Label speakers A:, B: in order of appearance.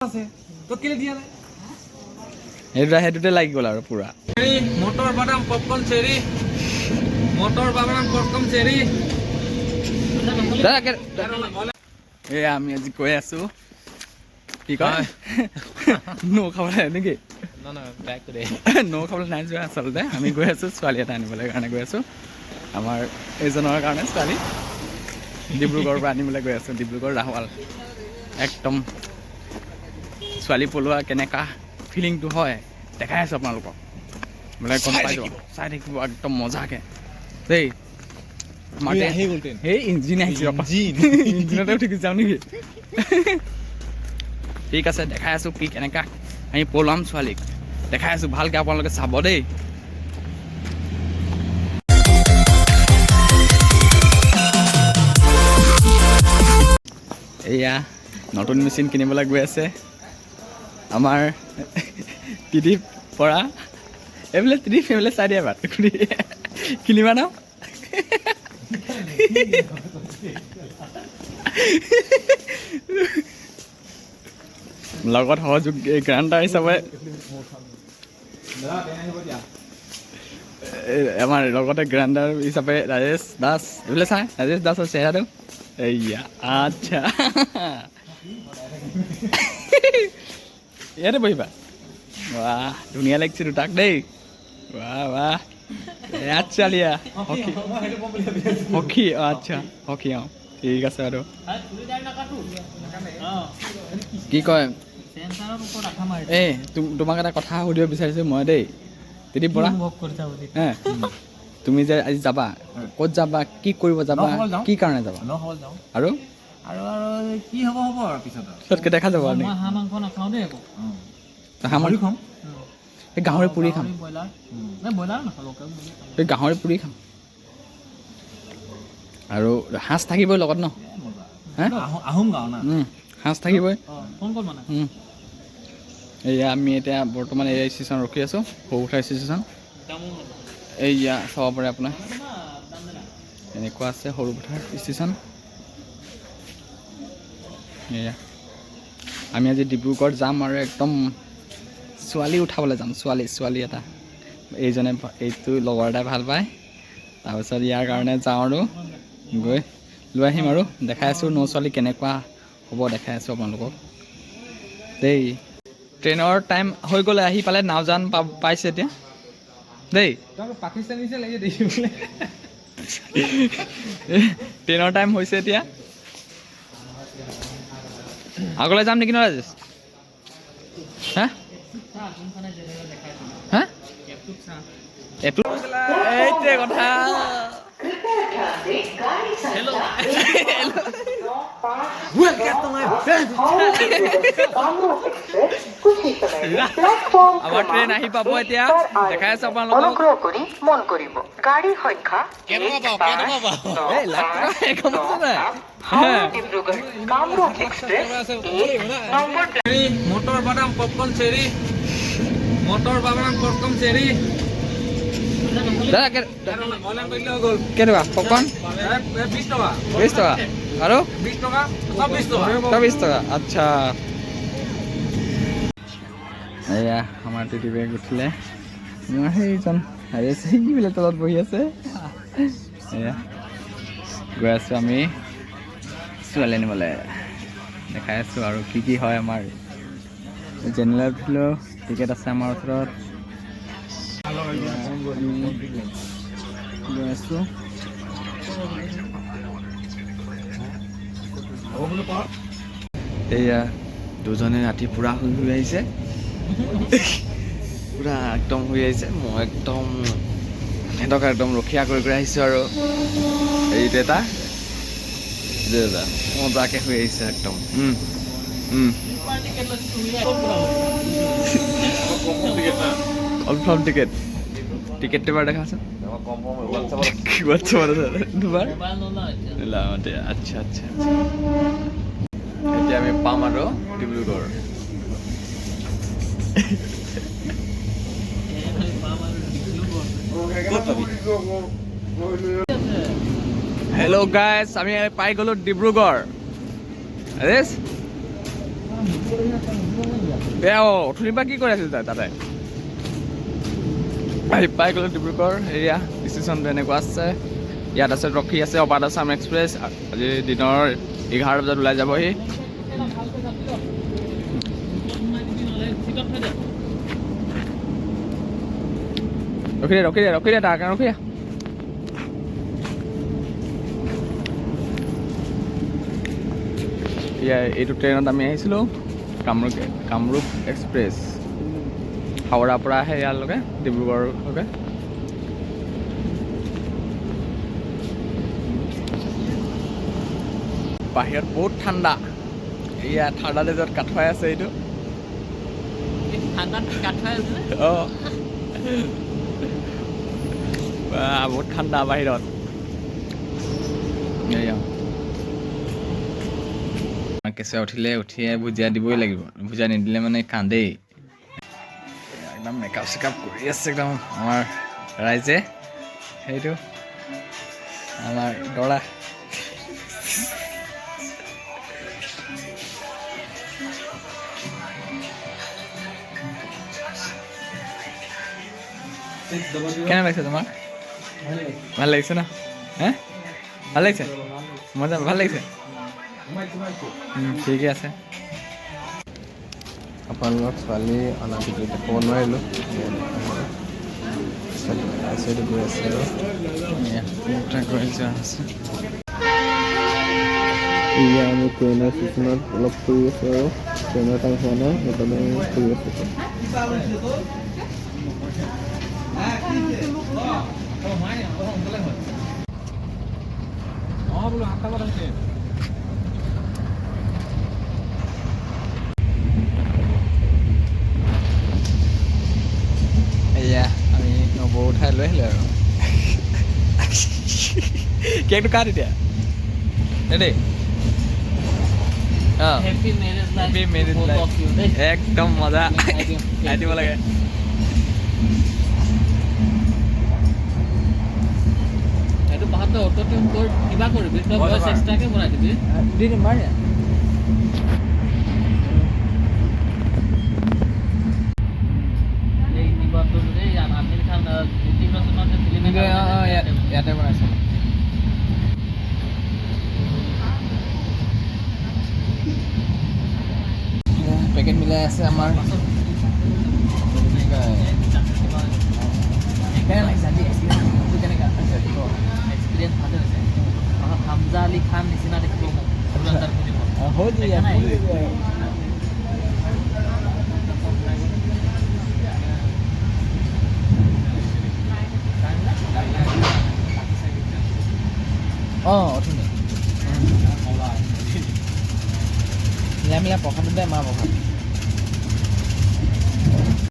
A: আছে তো কেলে দিয়া নাই
B: হেতুতে লাগি গ'ল আৰু পুৰা
A: মটৰ বাদাম পপকৰ্ন চেৰি মটৰ বাদাম পপকৰ্ন চেৰি
B: এই আমি আজি কৈ আছো কি কয় নৌ খাবলৈ নেকি নৌ খাবলৈ নাই যোৱা আচলতে আমি গৈ আছো ছোৱালী এটা আনিবলৈ কাৰণে গৈ আছো আমাৰ এইজনৰ কাৰণে ছোৱালী ডিব্ৰুগড়ৰ পৰা আনিবলৈ গৈ আছো ডিব্ৰুগড় ৰাহুৱাল একদম ছোৱালী পলোৱা কেনেকা ফিলিংটো হয় দেখাই আছো আপোনালোকক বোলে গম পাই যাব চাই থাকিব একদম মজাকে দেই সেই ইঞ্জিন আহিছে ইঞ্জিনতে উঠি যাওঁ নেকি ঠিক আছে দেখাই আছো কি কেনেকা আমি পলাম ছোৱালীক দেখাই আছো ভালকে আপোনালোকে চাব দেই এয়া নতুন মেচিন কিনিবলৈ গৈ আছে আমাৰ ত্ৰিদীপ পৰা এইফালে ত্ৰিদীপ এইফালে চাই দিয়া বাট কিনিবা ন লগত সহযোগ গ্ৰাণ্টাৰ হিচাপে আমাৰ লগতে গ্ৰাণ্ডাৰ হিচাপে ৰাজেশ দাস এইফালে চাই ৰাজেশ দাসৰ চেহেৰাটো এইয়া আচ্ছা ইয়াতে বহিবা বাহ ধুনীয়া লাগিছে দুটাক দেই বাহ বাহ আচ্ছা লিয়া হকি হকি আচ্ছা হকি অঁ ঠিক আছে বাৰু কি কয় এই তোমাক এটা কথা সুধিব বিচাৰিছোঁ মই দেই ত্ৰিদীপ বৰা তুমি যে আজি যাবা ক'ত যাবা কি কৰিব যাবা কি কাৰণে যাবা আৰু
A: কি হ'ব আৰু
B: পিছতকে দেখা যাব আৰু
A: হাঁহ মাংস নাখাওঁ দেই আকৌ
B: হাঁহ খাম এই গাহৰি পুৰি খাম এই গাহৰি পুৰি খাম আৰু সাঁজ থাকিবই লগত ন
A: আহোম গাঁও না
B: সাঁজ থাকিবই এয়া আমি এতিয়া বৰ্তমান এয়া ষ্টেচন ৰখি আছোঁ সৰুথা ষ্টেচন এইয়া চাব পাৰে আপোনাৰ এনেকুৱা আছে সৰুপথাৰ ষ্টেচন এয়া আমি আজি ডিব্ৰুগড় যাম আৰু একদম ছোৱালী উঠাবলৈ যাম ছোৱালী এটা এইজনে এইটো লগৰ এটাই ভাল পায় তাৰপিছত ইয়াৰ কাৰণে যাওঁ আৰু গৈ লৈ আহিম আৰু দেখাই আছোঁ নৌ ছোৱালী কেনেকুৱা হ'ব দেখাই আছোঁ আপোনালোকক দেই ট্ৰেইনৰ টাইম হৈ গ'লে আহি পালে নাওজান পাইছে এতিয়া দেই
A: পাকিস্তানী লাগে দেখিবলৈ
B: ট্ৰেইনৰ টাইম হৈছে এতিয়া আগলৈ যাম নেকি ন ৰাজেশ হা হা এইটো এইটোৱে কথা আমাৰ ট্ৰেইন আহি পাব এতিয়া দেখাই আছো আপোনালোকক
C: মন কৰিব গাড়ী সংখ্যা
A: মটৰ বাদাম পপকৰ্ন চেৰি মটৰ বাদাম পপকৰ্ন চেৰি
B: কেনেকুৱা পপকৰ্ন
A: 20 টকা
B: 20 টকা আৰু
A: 20 টকা 20 টকা
B: 20 টকা আচ্ছা এয়া আমাৰ টিটিপে উঠিলে মই সেইজন হেৰি সেইবিলাক তলত বহি আছে এয়া গৈ আছোঁ আমি ছোৱালী আনিবলৈ দেখাই আছোঁ আৰু কি হয় আমাৰ জেনেৰেল উঠিলেও টিকেট আছে আমাৰ ওচৰত গৈ আছোঁ এয়া দুজনে ৰাতি পূৰা শুই আহিছে পূৰা একদম শুই আহিছে মই একদম সিহঁতক একদম ৰখীয়া কৰি আহিছোঁ আৰু এইটো এটা দাদা মজাকে শুই আহিছে একদম কনফাৰ্ম টিকেটটো এবাৰ দেখাচোন দুবাৰ আচ্ছা আচ্ছা এতিয়া আমি পাম আৰু ডিব্ৰুগড় হেল্ল' গাইজ আমি পাই গ'লো ডিব্ৰুগড় বেয়া অথনিৰ পৰা কি কৰি আছিল তাতে আহি পাই গ'লো ডিব্ৰুগড় এৰিয়া ষ্টেচনটো এনেকুৱা আছে ইয়াত আছে ৰখি আছে অবাধ আছাম এক্সপ্ৰেছ আজি দিনৰ 11 বজাত ওলাই যাবহি ৰখি দে তাৰ কাৰণে ৰখি দে এইটো ট্ৰেইনত আমি আহিছিলোঁ কামৰূপ এক্সপ্ৰেছ হাওৰাৰ পৰা আহে ইয়ালৈকে ডিব্ৰুগড়লৈকে বাহিৰত বহুত ঠাণ্ডা এয়া ঠাণ্ডা দেজত কাঠুৱাই আছে এইটো অঁ বহুত ঠাণ্ডা বাহিৰত কেঁচুৱা উঠিয়ে ভুজিয়া দিবই লাগিব ভুজিয়া নিদিলে মানে কান্দেই একদম মেকআপ চেকআপ কৰি আছে একদম আমাৰ ৰাইজে সেইটো আমাৰ দৰা কেনে লাগিছে তোমাৰ ভাল লাগিছে ন হে ভাল লাগিছে মজা ভাল লাগিছে ঠিকে আছে আপোনালোকক ছোৱালী অনা ভিডিঅ' দেখাব নোৱাৰিলোঁ গৈ আছে
D: এতিয়া আমি ট্ৰেইনৰ ষ্টেচনত অলপ ফুৰি আছোঁ আৰু ট্ৰেইনৰ টাইম হোৱা নাই সেইকাৰণে ফুৰি আছোঁ
B: এয়া আমি নবৌ উঠাই লৈ আহিলোঁ আৰু কেকটো কাট এতিয়া দেই একদম মজা খাই দিব লাগে
A: এইটো পাহাৰটো অটোটো কিবা কৰিবি তই ভইচ এক্সট্ৰাকে বনাই দিবি
B: দি দিম বাৰু
A: এই নিবাটো এই আমিৰ খান ঋতিক ৰোশনৰ যে ফিল্ম
B: ইয়াতে বনাইছোঁ পেকেট মিলাই আছে আমাৰ
A: এক্সপিৰিয়েঞ্চ ভালে হৈছে হামজা আলী খান নিচিনা দেখিব মোক
B: হৈ অঁ অথনি মিলাই প্ৰসাদ দে মা প্ৰসাদ